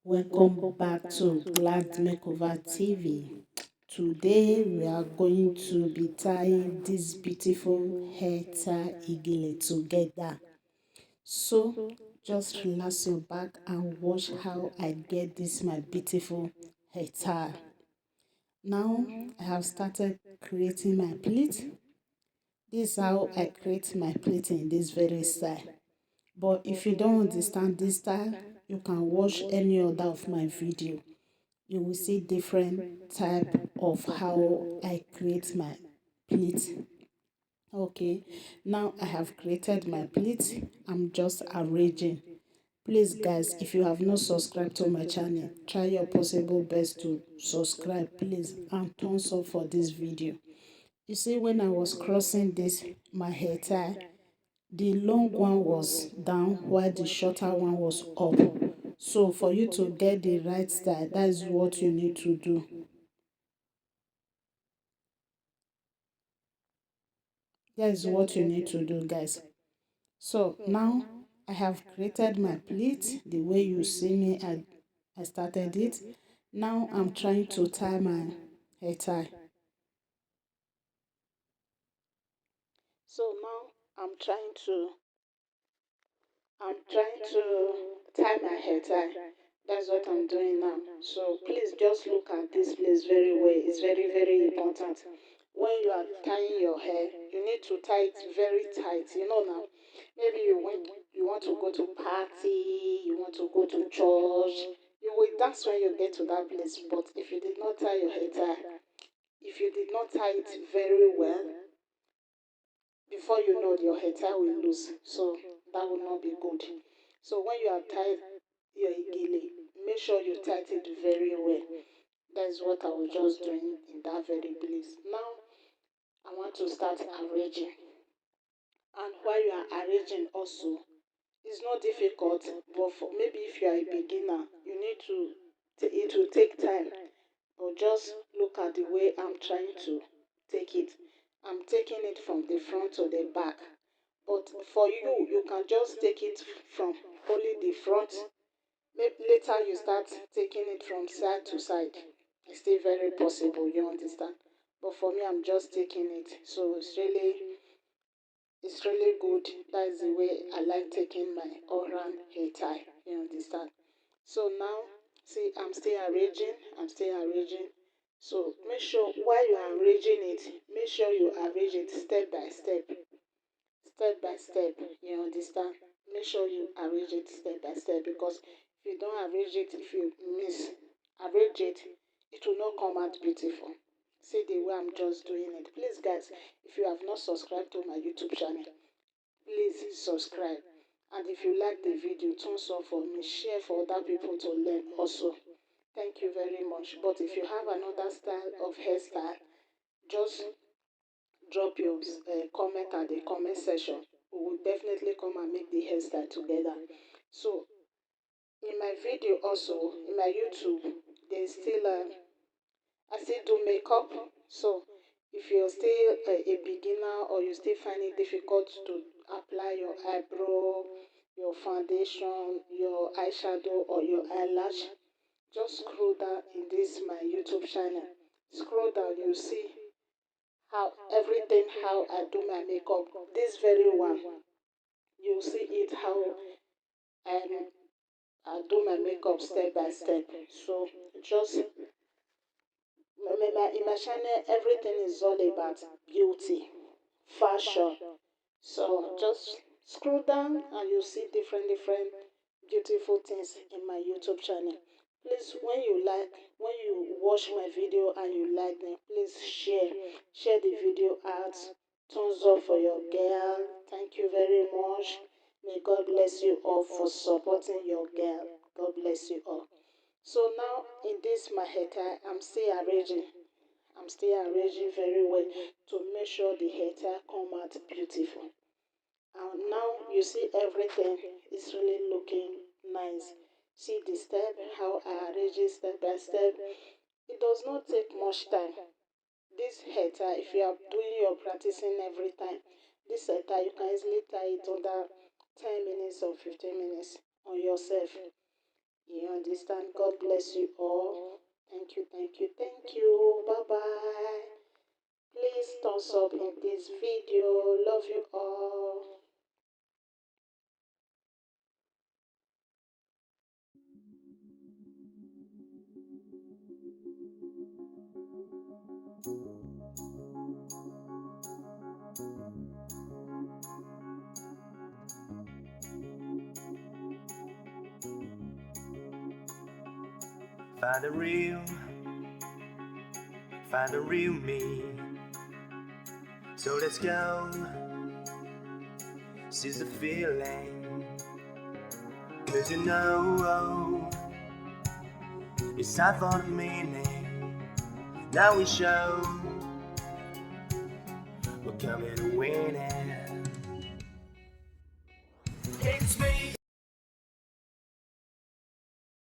Welcome back to Glad Makeover TV. Today we are going to be tying this beautiful hair tie igile together. So just relax your back and watch how I get this my beautiful hair tie. Now I have started creating my pleat. This is how I create my pleat in this very style. But if you don't understand this style, you can watch any other of my video. You will see different type of how I create my pleat. Okay, now I have created my pleat. I'm just arranging. Please guys, if you have not subscribed to my channel, try your possible best to subscribe please, and thumbs up for this video. You see, when I was crossing this my hair tie, the long one was down while the shorter one was up. So for you to get the right style, that is what you need to do. That is what you need to do, guys. So now I have created my pleat the way you see me. I started it. Now I'm trying to tie my hair tie. So now I'm trying to tie my hair tie. That's what I'm doing now. So please just look at this place very well. It's very, very important. When you are tying your hair, you need to tie it very tight. You know now, maybe you want to go to party, you want to go to church. You will dance when you get to that place. But if you did not tie your hair tie, if you did not tie it very well, before you know your hair tie will lose. So that will not be good. So when you have tied your igile, make sure you tie it very well. That's what I was just doing in that very place. Now I want to start arranging. And while you are arranging also, it's not difficult, but for maybe if you are a beginner, you need to it will take time. But just look at the way I'm trying to take it. I'm taking it from the front to the back. But for you, you can just take it from only the front. Maybe later you start taking it from side to side. It's still very possible, you understand? But for me, I'm just taking it. So it's really good. That's the way I like taking my oral hair tie. You understand? So now, see, I'm still arranging. So make sure while you are arranging it, make sure you arrange it step by step. Step by step. You understand? Make sure you arrange it step by step, because if you don't arrange it, if you miss arrange it, it will not come out beautiful. See the way I'm just doing it. Please, guys, if you have not subscribed to my YouTube channel, please subscribe. And if you like the video, thumbs up for me, share for other people to learn also. Thank you very much. But if you have another style of hairstyle, just drop your comment at the comment section. We will definitely come and make the hairstyle together. So in my video also, in my YouTube, there's still I still do makeup. So if you're still a beginner, or you still find it difficult to apply your eyebrow, your foundation, your eyeshadow, or your eyelash, just scroll down in this my YouTube channel. Scroll down, you see how everything, how I do my makeup. This very one, you see it how I do my makeup step by step. So just remember, in my channel, everything is all about beauty, fashion. So just scroll down and you see different beautiful things in my YouTube channel. Please, when you watch my video and you like them, please share the video out. Thumbs up for your girl. Thank you very much. May God bless you all for supporting your girl. God bless you all. So now in this my hair tie, I'm still arranging. I'm still arranging very well to make sure the hair tie come out beautiful. And now you see everything is really looking nice. See the step, how I arrange it step by step. It does not take much time. This hair tie, if you are doing your practicing every time, this hair tie you can easily tie it under 10 minutes or 15 minutes on yourself. You understand? understand? God bless you all. Thank you, thank you, thank you. Bye bye. Please thumbs up in this video. Love you all. Find the real me. So let's go, seize the feeling. Cause you know, it's time for the meaning. Now we show, we're coming to win it. It's me.